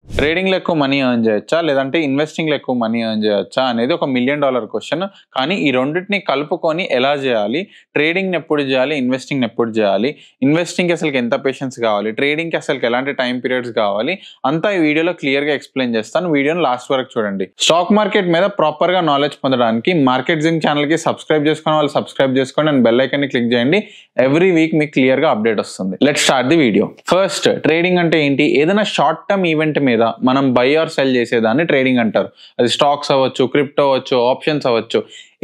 ట్రేడింగ్‌లో ఎక్కువ money earn చేయొచ్చా? లేదంటే ఇన్వెస్టింగ్‌లో ఎక్కువ మనీ ఎర్న్ చేయొచ్చా? అనేది ఒక $1 మిలియన్ క్వెషన్. కానీ ఈ రెండిటిని కలుపుకొని ఎలా చేయాలి? ట్రేడింగ్‌ని ఎప్పుడు చేయాలి? ఇన్వెస్టింగ్‌ని ఎప్పుడు చేయాలి? ఇన్వెస్టింగ్‌కి అసలుకి ఎంత పేషెన్స్ కావాలి? ట్రేడింగ్‌కి అసలుకి ఎలాంటి టైమ్ పీరియడ్స్ కావాలి? అంతా ఈ వీడియోలో క్లియర్‌గా ఎక్స్‌ప్లెయిన్ చేస్తాను. వీడియోని లాస్ట్ వరకు చూడండి. స్టాక్ మార్కెట్ మీద ప్రాపర్‌గా నాలెడ్జ్ పొందడానికి మార్కెట్ జింగ్ ఛానల్‌కి సబ్స్క్రైబ్ చేసుకున్న వాళ్ళు సబ్స్క్రైబ్ చేసుకోండి అండ్ బెల్ ఐకాన్ని క్లిక్ చేయండి. ఎవ్రీ వీక్ మీకు క్లియర్‌గా అప్డేట్ వస్తుంది. Let's start the video. First trading అంటే ఏంటి? ఏదైనా షార్ట్ టర్మ్ ఈవెంట్ మీద మనం బై ఆర్ సెల్ చేసేదాన్ని ట్రేడింగ్ అంటారు. అది స్టాక్స్ అవ్వచ్చు, క్రిప్టో అవ్వచ్చు, ఆప్షన్స్ అవ్వచ్చు,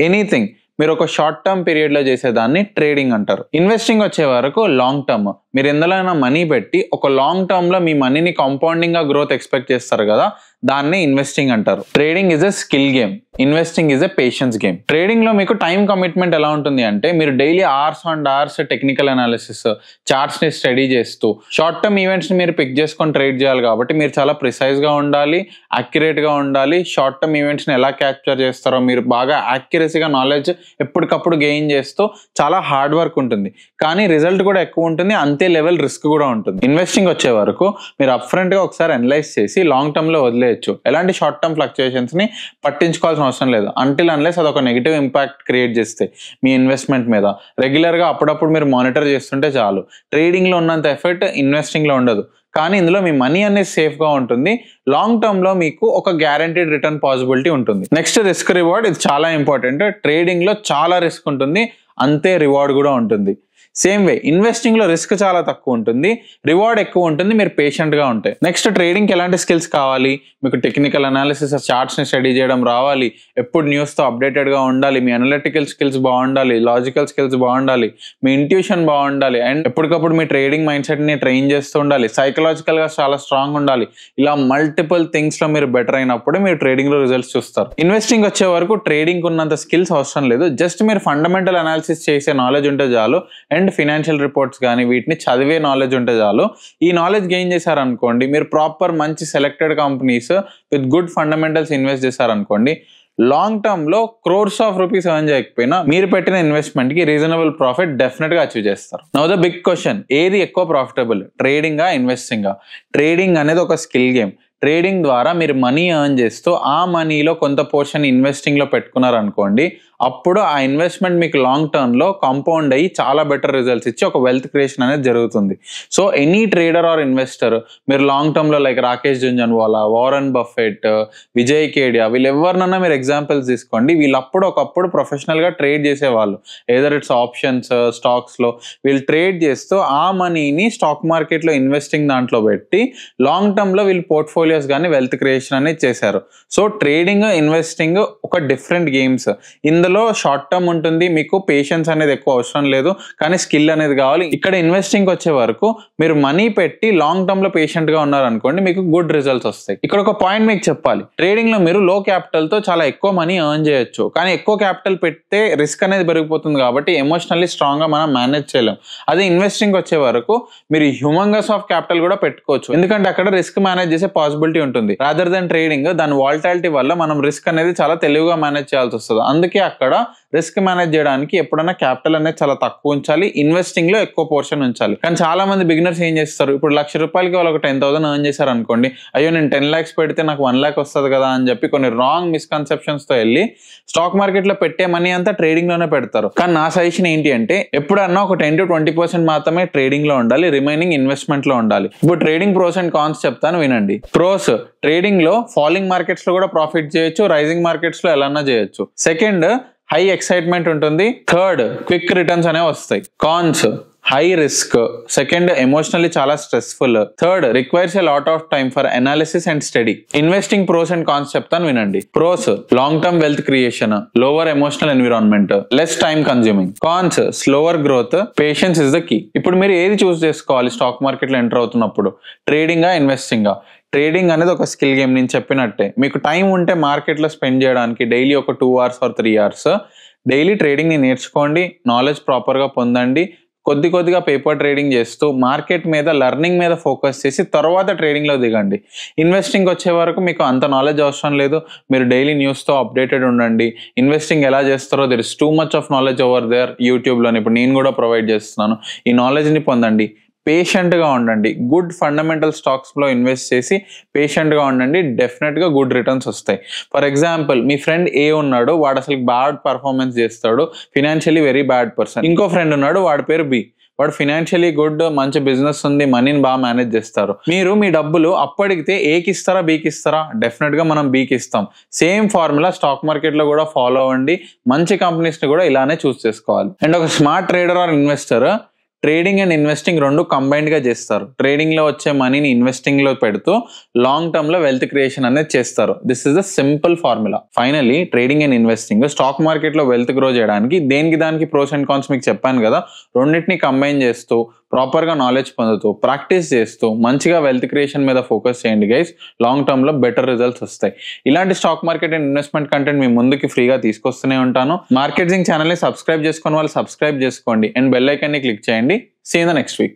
ఎనీథింగ్. మీరు ఒక షార్ట్ టర్మ్ పీరియడ్ లో చేసేదాన్ని ట్రేడింగ్ అంటారు. ఇన్వెస్టింగ్ వచ్చే వరకు లాంగ్ టర్మ్. మీరు ఎందులోనైనా మనీ పెట్టి ఒక లాంగ్ టర్మ్ లో మీ మనీని కాంపౌండింగ్ గా గ్రోత్ ఎక్స్పెక్ట్ చేస్తారు కదా, దాన్ని ఇన్వెస్టింగ్ అంటారు. Trading is a skill game, investing is a patience game. Trading లో మీకు టైం కమిట్మెంట్ ఎలా ఉంటుంది అంటే, మీరు daily hours and hours technical analysis, charts ని స్టడీ చేస్తూ షార్ట్ టర్మ్ ఈవెంట్స్ ని మీరు పిక్ చేసుకొని ట్రేడ్ చేయాలి. కాబట్టి మీరు చాలా ప్రిసైజ్ గా ఉండాలి, అక్యురేట్ గా ఉండాలి. షార్ట్ టర్మ్ ఈవెంట్స్ ని ఎలా క్యాప్చర్ చేస్తారో మీరు బాగా యాక్యురసీగా నాలెడ్జ్ ఎప్పటికప్పుడు గెయిన్ చేస్తూ చాలా హార్డ్ వర్క్ ఉంటుంది, కానీ రిజల్ట్ కూడా ఎక్కువ ఉంటుంది, అంతే లెవెల్ రిస్క్ కూడా ఉంటుంది. ఇన్వెస్టింగ్ వచ్చే వరకు మీరు అప్ ఫ్రంట్ గా ఒకసారి అనలైజ్ చేసి లాంగ్ టర్మ్ లో వదిలేయచ్చు. ఎలాంటి షార్ట్ టర్మ్ ఫ్లక్చుయేషన్స్ ని పట్టించుకోవాల్సిన అవసరం లేదు, అంటిల్ అన్లెస్ అది ఒక నెగిటివ్ ఇంపాక్ట్ క్రియేట్ చేస్తే మీ ఇన్వెస్ట్మెంట్ మీద. రెగ్యులర్ గా అప్పుడప్పుడు మీరు మానిటర్ చేస్తుంటే చాలు. ట్రేడింగ్ లో ఉన్నంత ఎఫర్ట్ ఇన్వెస్టింగ్ లో ఉండదు, కానీ ఇందులో మీ మనీ అనేది సేఫ్ గా ఉంటుంది. లాంగ్ టర్మ్ లో మీకు ఒక గ్యారంటీడ్ రిటర్న్ పాసిబిలిటీ ఉంటుంది. నెక్స్ట్ రిస్క్ రివార్డ్, ఇది చాలా ఇంపార్టెంట్. ట్రేడింగ్ లో చాలా రిస్క్ ఉంటుంది, అంతే రివార్డ్ కూడా ఉంటుంది. సేమ్ వే ఇన్వెస్టింగ్ లో రిస్క్ చాలా తక్కువ ఉంటుంది, రివార్డ్ ఎక్కువ ఉంటుంది, మీరు పేషెంట్ గా ఉంటాయి. నెక్స్ట్ ట్రేడింగ్ కి ఎలాంటి స్కిల్స్ కావాలి? మీకు టెక్నికల్ అనాలిసిస్, చార్ట్స్ ని స్టడీ చేయడం రావాలి, ఎప్పుడు న్యూస్ తో అప్డేటెడ్ గా ఉండాలి, మీ అనలిటికల్ స్కిల్స్ బాగుండాలి, లాజికల్ స్కిల్స్ బాగుండాలి, మీ ఇంట్యూషన్ బాగుండాలి, అండ్ ఎప్పటికప్పుడు మీ ట్రేడింగ్ మైండ్ సెట్ ని ట్రైన్ చేస్తూ ఉండాలి, సైకలాజికల్ గా చాలా స్ట్రాంగ్ ఉండాలి. ఇలా మల్టిపుల్ థింగ్స్ లో మీరు బెటర్ అయినప్పుడు మీరు ట్రేడింగ్ లో రిజల్ట్స్ చూస్తారు. ఇన్వెస్టింగ్ వచ్చే వరకు ట్రేడింగ్ ఉన్నంత స్కిల్స్ అవసరం లేదు, జస్ట్ మీరు ఫండమెంటల్ అనాలిసిస్ చేసే నాలెడ్జ్ ఉంటే చాలు, అండ్ ఫినాన్షియల్ రిపోర్ట్స్ కానీ వీటిని చదివే నాలెడ్జ్ ఉంటే చాలు. ఈ నాలెడ్జ్ గెయిన్ చేశారనుకోండి, మీరు ప్రాపర్ మంచి selected companies with good fundamentals invest చేశారనుకోండి, లాంగ్ టర్మ్ లో క్రోర్స్ ఆఫ్ రూపీస్ ఎర్న్ చేయకపోయినా మీరు పెట్టిన ఇన్వెస్ట్మెంట్ కి రీజనబుల్ ప్రాఫిట్ డెఫినెట్ గా అచీవ్ చేస్తారు. నౌ ద బిగ్ క్వశ్చన్, ఏది ఎక్కువ ప్రాఫిటబుల్, ట్రేడింగా ఇన్వెస్టింగా? ట్రేడింగ్ అనేది ఒక స్కిల్ గేమ్. ట్రేడింగ్ ద్వారా మీరు మనీ ఎర్న్ చేస్తూ ఆ మనీలో కొంత పోర్షన్ ఇన్వెస్టింగ్ లో పెట్టుకున్నారనుకోండి, అప్పుడు ఆ ఇన్వెస్ట్మెంట్ మీకు లాంగ్ టర్మ్ లో కాంపౌండ్ అయ్యి చాలా బెటర్ రిజల్ట్స్ ఇచ్చి ఒక వెల్త్ క్రియేషన్ అనేది జరుగుతుంది. So any trader or investor, మీరు లాంగ్ టర్మ్ లో like Rakesh Jhunjhunwala, Warren Buffett, Vijay Kedia, వీళ్ళు ఎవరినన్నా మీరు ఎగ్జాంపుల్స్ తీసుకోండి. వీళ్ళప్పుడు ఒకప్పుడు ప్రొఫెషనల్ గా ట్రేడ్ చేసేవాళ్ళు, ఏదర్ ఇట్స్ ఆప్షన్స్, స్టాక్స్ లో. వీళ్ళు ట్రేడ్ చేస్తూ ఆ మనీని స్టాక్ మార్కెట్ లో ఇన్వెస్టింగ్ దాంట్లో పెట్టి లాంగ్ టర్మ్ లో వీళ్ళు పోర్ట్ఫోలియోస్ కానీ వెల్త్ క్రియేషన్ అనేది చేశారు. సో ట్రేడింగ్, ఇన్వెస్టింగ్ ఒక డిఫరెంట్ గేమ్స్. ఇందులో షార్ట్ టర్మ్ ఉంటుంది, మీకు పేషెన్స్ అనేది ఎక్కువ అవసరం లేదు, కానీ స్కిల్ అనేది కావాలి. ఇక్కడ ఇన్వెస్టింగ్ వచ్చే వరకు మీరు మనీ పెట్టి లాంగ్ టర్మ్ లో పేషెంట్ గా ఉన్నారనుకోండి, మీకు గుడ్ రిజల్ట్స్ వస్తాయి. ఇక్కడ ఒక పాయింట్ మీకు చెప్పాలి, ట్రేడింగ్ లో మీరు లో క్యాపిటల్ తో చాలా ఎక్కువ మనీ ఎర్న్ చేయొచ్చు, కానీ ఎక్కువ క్యాపిటల్ పెడితే రిస్క్ అనేది పెరిగిపోతుంది, కాబట్టి ఎమోషనల్లీ స్ట్రాంగ్ గా మనం మేనేజ్ చేయలేం. అదే ఇన్వెస్టింగ్ వచ్చే వరకు మీరు హ్యూమంగస్ ఆఫ్ క్యాపిటల్ కూడా పెట్టుకోవచ్చు, ఎందుకంటే అక్కడ రిస్క్ మేనేజ్ చేసే పాసిబిలిటీ ఉంటుంది. రాదర్ దెన్ ట్రేడింగ్, దాని వాలటాలిటీ వల్ల మనం రిస్క్ అనేది చాలా తెలివిగా మేనేజ్ చేయాల్సి వస్తుంది. అందుకే అక్కడ రిస్క్ మేనేజ్ చేయడానికి ఎప్పుడైనా క్యాపిటల్ అనేది చాలా తక్కువ ఉంచాలి, ఇన్వెస్టింగ్ లో ఎక్కువ పోర్షన్ ఉంచాలి. కానీ చాలా మంది బిగినర్స్ ఏం చేస్తారు, ఇప్పుడు ₹1,00,000 వాళ్ళు ఒక 10,000 ఎర్న్ చేశారు అనుకోండి, అయ్యో నేను 10 lakhs పెడితే నాకు 1 lakh వస్తుంది కదా అని చెప్పి కొన్ని రాంగ్ మిస్కన్సెప్షన్స్ తో వెళ్ళి స్టాక్ మార్కెట్ లో పెట్టే మనీ అంతా ట్రేడింగ్ లోనే పెడతారు. కానీ నా సజెషన్ ఏంటి అంటే, ఎప్పుడన్నా ఒక 10 to 20% మాత్రమే ట్రేడింగ్ లో ఉండాలి, రిమైనింగ్ ఇన్వెస్ట్మెంట్ లో ఉండాలి. ఇప్పుడు ట్రేడింగ్ ప్రోస్ అండ్ కాన్స్ చెప్తాను, వినండి. ప్రోస్, ట్రేడింగ్ లో ఫాలింగ్ మార్కెట్స్ లో కూడా ప్రాఫిట్ చేయొచ్చు, రైజింగ్ మార్కెట్స్ లో ఎలా చేయొచ్చు. సెకండ్, హై ఎక్సైట్మెంట్ ఉంటుంది. థర్డ్, క్విక్ రిటర్న్స్ అనేవి వస్తాయి. Cons, high risk. Second, emotionally చాలా stressful. Third, requires a lot of time for analysis and study. Investing pros and cons చెప్తాను, వినండి. Pros, long term wealth creation, lower emotional environment, less time consuming. Cons, slower growth, patience is the key. ఇప్పుడు మీరు ఏది చూస్ చేసుకోవాలి stock market లో enter అవుతున్నప్పుడు, ట్రేడింగా ఇన్వెస్టింగా? Trading అనేది ఒక స్కిల్ గేమ్. నేను చెప్పినట్టే, మీకు టైం ఉంటే మార్కెట్ లో స్పెండ్ చేయడానికి డైలీ ఒక 2 hours or 3 hours daily trading ని నేర్చుకోండి, నాలెడ్జ్ ప్రాపర్ గా పొందండి. కొద్దిగా పేపర్ ట్రేడింగ్ చేస్తూ మార్కెట్ మీద, లెర్నింగ్ మీద ఫోకస్ చేసి తర్వాత ట్రేడింగ్ లో దిగండి. ఇన్వెస్టింగ్ వచ్చే వరకు మీకు అంత నాలెడ్జ్ అవసరం లేదు, మీరు డైలీ న్యూస్ తో అప్డేటెడ్ ఉండండి. ఇన్వెస్టింగ్ ఎలా చేస్తారో there is too much of knowledge over there YouTube లో. ఇప్పుడు నేను కూడా ప్రొవైడ్ చేస్తున్నాను, ఈ నాలెడ్జ్ ని పొందండి. పేషెంట్గా ఉండండి. గుడ్ ఫండమెంటల్ స్టాక్స్లో ఇన్వెస్ట్ చేసి పేషెంట్గా ఉండండి, డెఫినెట్గా గుడ్ రిటర్న్స్ వస్తాయి. ఫర్ ఎగ్జాంపుల్ మీ ఫ్రెండ్ ఏ ఉన్నాడు, వాడు అసలు బ్యాడ్ పర్ఫార్మెన్స్ చేస్తాడు, ఫినాన్షియలీ వెరీ బ్యాడ్ పర్సన్. ఇంకో ఫ్రెండ్ ఉన్నాడు, వాడి పేరు బి, వాడు ఫినాన్షియలీ గుడ్, మంచి బిజినెస్ ఉంది, మనీని బాగా మేనేజ్ చేస్తారు. మీరు మీ డబ్బులు అప్పడిగితే ఏకి ఇస్తారా బీకి ఇస్తారా? డెఫినెట్గా మనం బీకి ఇస్తాం. సేమ్ ఫార్ములా స్టాక్ మార్కెట్లో కూడా ఫాలో అవ్వండి. మంచి కంపెనీస్ని కూడా ఇలానే చూస్ చేసుకోవాలి. అండ్ ఒక smart trader or investor trading and investing రెండు కంబైన్డ్గా చేస్తారు. ట్రేడింగ్లో వచ్చే మనీని ఇన్వెస్టింగ్లో పెడుతూ లాంగ్ టర్మ్లో వెల్త్ క్రియేషన్ అనేది చేస్తారు. This is the simple formula. Finally trading and investing stock మార్కెట్లో వెల్త్ గ్రో చేయడానికి దేనికి దానికి ప్రోస్ అండ్ కాన్స్ మీకు చెప్పాను కదా, రెండింటిని కంబైన్ చేస్తూ ప్రాపర్గా నాలెడ్జ్ పొందుతూ ప్రాక్టీస్ చేస్తూ మంచిగా వెల్త్ క్రియేషన్ మీద ఫోకస్ చేయండి గైస్. లాంగ్ టర్మ్లో బెటర్ రిజల్ట్స్ వస్తాయి. ఇలాంటి stock market and investment content మీ ముందుకి ఫ్రీగా తీసుకొస్తూనే ఉంటాను. మార్కెటింగ్ ఛానల్ని సబ్స్క్రైబ్ చేసుకుని వాళ్ళు సబ్స్క్రైబ్ చేసుకోండి అండ్ బెల్ ఐకాన్ని క్లిక్ చేయండి. See you in the next week.